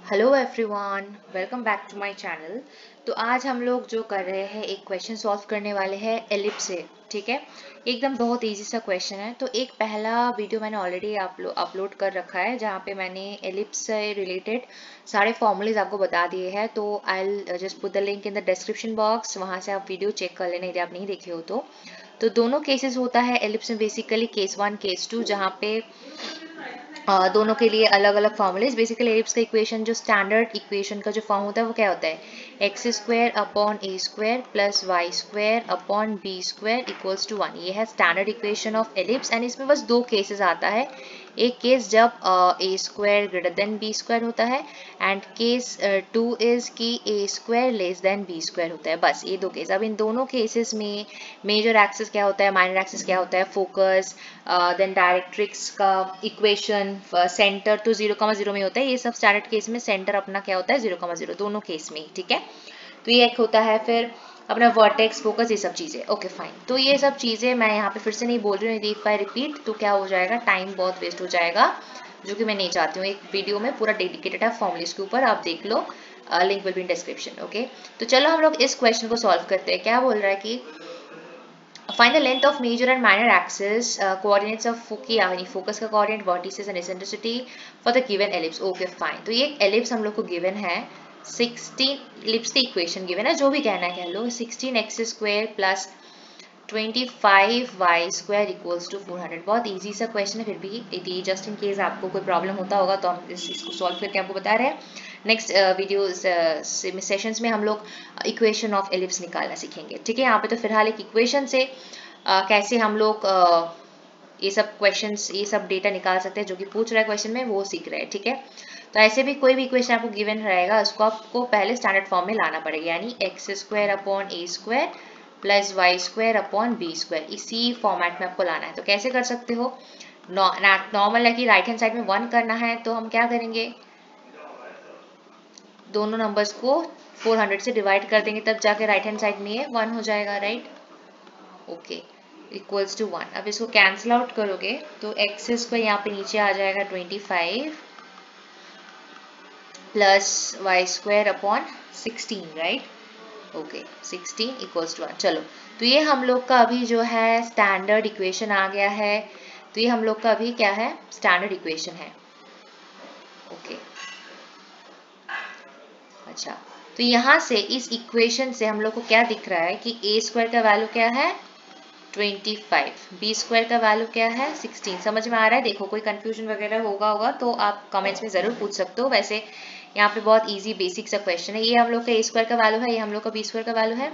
Hello everyone, welcome back to my channel. तो आज हम लोग जो कर रहे हैं एक क्वेश्चन सॉल्व करने वाले हैं एलिप्स से। ठीक है, एकदम बहुत इजी सा क्वेश्चन है। तो एक पहला वीडियो मैंने ऑलरेडी अपलोड कर रखा है जहाँ पे मैंने एलिप्स से रिलेटेड सारे फॉर्मूलेज आपको बता दिए हैं। तो I will just put the link in the description box, वहाँ से आप वीडियो चेक कर लेना यदि आप नहीं देखे हो तो दोनों केसेस होता है एलिप्स में, बेसिकली केस 1 केस 2, जहाँ पे दोनों के लिए अलग अलग फॉर्मूलेज। बेसिकली एलिप्स का इक्वेशन जो स्टैंडर्ड इक्वेशन का जो फॉर्म होता है वो क्या होता है, X square upon A square plus Y square upon B square equals to 1। ये है standard equation of ellipse and इसमें बस दो केसेस आता है। एक केस जब A square greater than B square होता है एंड केस 2 इज कि A square less than B square होता है। बस ये दो केस। अब इन दोनों केसेस में मेजर एक्सिस क्या होता है, माइनर एक्सिस क्या होता है, फोकस, देन डायरेक्ट्रिक्स का इक्वेशन, सेंटर तो 0,0 में होता है। ये सब स्टैंडर्ड केस में सेंटर अपना क्या होता है 0,0, दोनों केस में। ठीक है, तो ये एक होता है फिर अपना वर्टेक्स, फोकस, ये सब चीजें। ओके फाइन, तो ये सब चीजें मैं यहाँ पे फिर से नहीं बोल रही हूँ। इफ आई रिपीट तो क्या हो जाएगा, टाइम बहुत वेस्ट हो जाएगा, जो कि मैं नहीं चाहती हूँ। एक वीडियो में पूरा डेडिकेटेड है फॉर्मूलेस के ऊपर, आप देख लो, link will be in description. Okay, तो चलो हम लोग इस क्वेश्चन को सॉल्व करते हैं। क्या बोल रहा है कि find the length of major and minor axis coordinates of focus का coordinate, vertices and eccentricity for the given ellipse. Okay fine, तो ये एलिप्स हम लोग को गिवन है 16, एलिप्स की इक्वेशन गिवन है, जो भी कहना है कह लो, 16x square plus 25y square equals to 400। बहुत इजी सा क्वेश्चन है, फिर भी यदि जस्ट इन केस आपको कोई प्रॉब्लम होता होगा तो हम इसको सॉल्व करके आपको बता रहे हैं। नेक्स्ट वीडियो सेशंस में हम लोग इक्वेशन ऑफ एलिप्स निकालना सीखेंगे। ठीक है, यहाँ पे तो फिलहाल एक इक्वेशन से कैसे हम लोग ये सब क्वेश्चंस, ये सब डेटा निकाल सकते हैं जो कि पूछ रहा है क्वेश्चन में, वो सीख रहे हैं। ठीक है, तो ऐसे भी कोई भी इक्वेशन आपको गिवन रहेगा उसको आपको पहले स्टैंडर्ड फॉर्म में लाना पड़ेगा, यानी X square upon A square plus Y square upon B square, इसी फॉर्मेट में आपको लाना है। तो कैसे कर सकते हो, नॉर्मल है कि राइट हैंड साइड में 1 करना है, तो हम क्या करेंगे, दोनों नंबर्स को 400 से डिवाइड कर देंगे, तब जाके राइट हैंड साइड में ये 1 हो जाएगा, राइट। Okay, equals to 1। अब इसको कैंसिल आउट करोगे तो एक्स स्क्वायर यहाँ पे नीचे आ जाएगा 25 plus Y square upon 16, right. Okay, 16 equals to 1। चलो, तो ये हम लोग का अभी जो है स्टैंडर्ड इक्वेशन आ गया है। तो ये हम लोग का अभी क्या है, स्टैंडर्ड इक्वेशन है। ओके, अच्छा, तो यहाँ से इस इक्वेशन से हम लोग को क्या दिख रहा है कि ए स्क्वायर का वैल्यू क्या है 25, बी स्क्वायर का वैल्यू क्या है 16। समझ में आ रहा है? देखो, कोई कंफ्यूजन वगैरह होगा तो आप कमेंट्स में जरूर पूछ सकते हो। वैसे यहाँ पे बहुत इजी बेसिक सा क्वेश्चन है। ये हम लोग का ए स्क्वायर का वैल्यू है, ये हम लोग का बी स्क्वायर का वैल्यू है।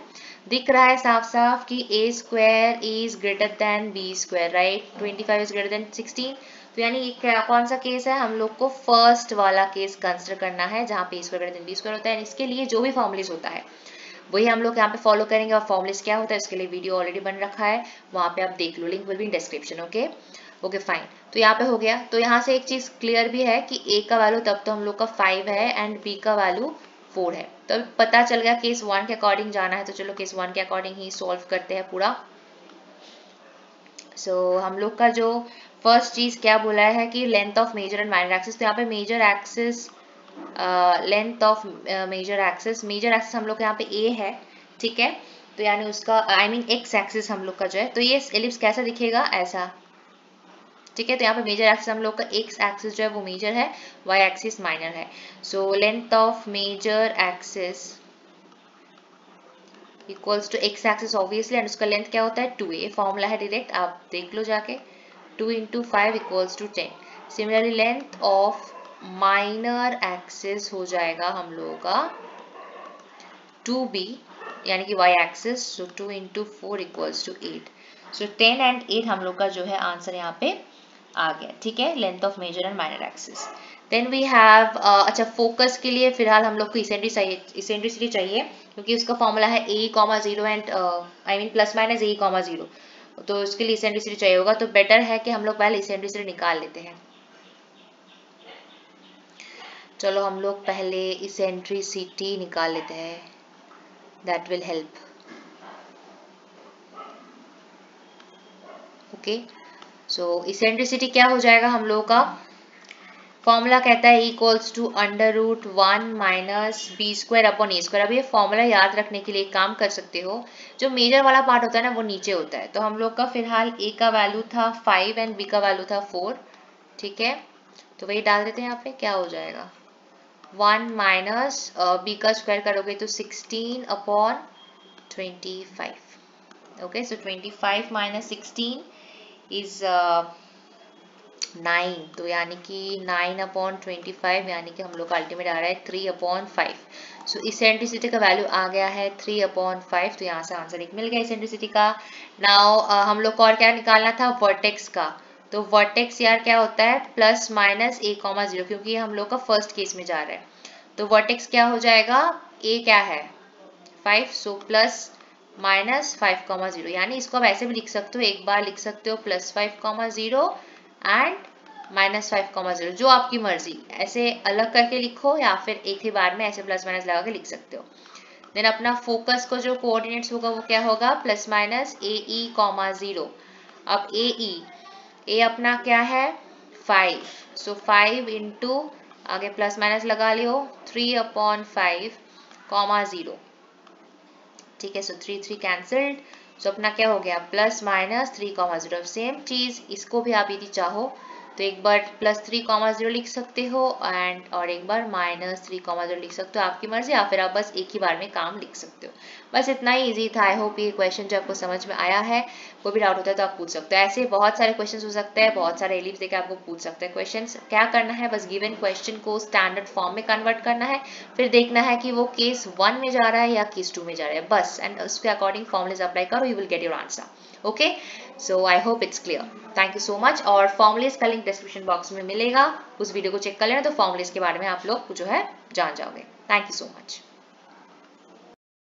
दिख रहा है साफ साफ कि A square is greater than B square, right. 25 is greater than 16, तो यानी ये कौन सा केस है, हम लोग को फर्स्ट वाला केस कंसिडर करना है जहाँ पे A square greater than B square होता है। इसके लिए जो भी फॉर्मूलेज होता है वही हम लोग यहाँ पे फॉलो करेंगे। और फॉर्मूलेज क्या होता है इसके लिए वीडियो ऑलरेडी बन रखा है, वहाँ पे आप देख लो, link will be in description. Okay okay fine, तो यहाँ पे हो गया। तो यहाँ से एक चीज क्लियर भी है कि ए का वैल्यू तब तो हम लोग का 5 है एंड बी का वैल्यू 4 है। तो पता चल गया केस 1 के अकॉर्डिंग जाना है, तो चलो केस 1 के अकॉर्डिंग ही सॉल्व करते हैं पूरा। हम लोग का जो फर्स्ट चीज क्या बोला है कि length of major and minor axis. तो यहाँ पे major axis, length of major axis हम लोग यहाँ पे ए है। ठीक है, तो यानी उसका एक्स एक्सिस हम लोग का जो है, तो ये एलिप्स कैसा दिखेगा, ऐसा। ठीक है, तो यहाँ पे मेजर एक्सिस हम लोग का एक्स एक्सिस जो है वो मेजर है, वाई एक्सिस माइनर है। So length of major axis equals to X axis obviously, and उसका लेंथ क्या होता है 2a, फॉर्मूला है डायरेक्ट, आप देख लो जाके। 2 × 5 equals to 10। Similarly length of minor axis हो जाएगा हम लोगों का 2b, यानी कि y axis, so 2 × 4 equals to 8। So 10 and 8 हम लोग का जो है आंसर यहाँ पे आ गया। ठीक है, length of major and minor axis. Then we have, अच्छा, फोकस के लिए फिलहाल हम लोग को इसेंट्रिसिटी चाहिए, क्योंकि उसका फॉर्मूला है a, 0 and plus minus a, 0, तो उसके लिए इसेंट्रिसिटी चाहिए होगा। तो बेटर है कि हम लोग पहले इसेंट्रिसिटी निकाल लेते हैं। चलो हम लोग पहले इसेंट्रिसिटी निकाल लेते हैं, that will help. Okay, so eccentricity क्या हो जाएगा हम लोगों का, फॉर्मूला कहता है equals to √1 minus B square upon A square. अब ये फॉर्मूला याद रखने के लिए एक काम कर सकते हो, जो मेजर वाला पार्ट होता है ना वो नीचे होता है। तो हम लोग का फिलहाल ए का वैल्यू था 5 एंड बी का वैल्यू था 4, ठीक है। तो वही डाल देते हैं यहाँ पे, क्या हो जाएगा 1 माइनस बी का स्क्वायर करोगे तो 16 upon 25। Okay, so 25 minus 16 is 9, तो यानी कि 9 अपॉन 25, यानी कि हम लोग का अल्टीमेट आ रहा है 3 अपॉन 5। सो इसेंट्रिसिटी का वैल्यू आ गया है 3 अपॉन 5, तो यहाँ से आंसर एक मिल गया इसेंट्रिसिटी का। नाउ हम लोग को और क्या निकालना था, वर्टेक्स का। तो वर्टेक्स यार क्या होता है, प्लस माइनस a, 0, क्योंकि हम लोग का फर्स्ट केस में जा रहा है। तो वर्टेक्स क्या हो जाएगा, a क्या है 5, सो प्लस माइनस 5, 0, यानी इसको आप ऐसे भी लिख सकते हो, एक बार लिख सकते हो प्लस 5, 0 एंड माइनस 5, 0, जो आपकी मर्जी, ऐसे अलग करके लिखो या फिर एक ही बार में ऐसे प्लस माइनस लगा के लिख सकते हो। देन अपना फोकस को जो कोऑर्डिनेट्स होगा वो क्या होगा, प्लस माइनस AE, 0। अब ए अपना क्या है 5, सो 5 इंटू आगे प्लस माइनस लगा लियो 3 अपॉन 5, 0, ठीक है। सो 3 3 कैंसल्ड, सो अपना क्या हो गया प्लस माइनस 3, 0। सेम चीज इसको भी आप यदि चाहो तो एक बार प्लस 3, 0 लिख सकते हो एंड और एक बार माइनस 3, 0 लिख सकते हो, आपकी मर्जी, या फिर आप बस एक ही बार में काम लिख सकते हो। बस इतना ही इजी था। आई होप ये क्वेश्चन जो आपको समझ में आया है। कोई भी डाउट होता है तो आप पूछ सकते हो। ऐसे बहुत सारे क्वेश्चन हो सकते हैं, बहुत सारे एलिप्स देके आपको पूछ सकते हैं। क्वेश्चन क्या करना है, बस गिवन क्वेश्चन को स्टैंडर्ड फॉर्म में कन्वर्ट करना है, फिर देखना है कि वो केस 1 में जा रहा है या केस 2 में जा रहा है, बस। एंड उसके अकॉर्डिंग फॉर्मुलेज अप्लाई करो, you will get your answer. Okay, so I hope it's clear. Thank you so much. और फॉर्मुलेज का लिंक डिस्क्रिप्शन बॉक्स में मिलेगा, उस वीडियो को चेक कर लेना, तो फॉर्मुलेज के बारे में आप लोग जो है जान जाओगे। Thank you so much.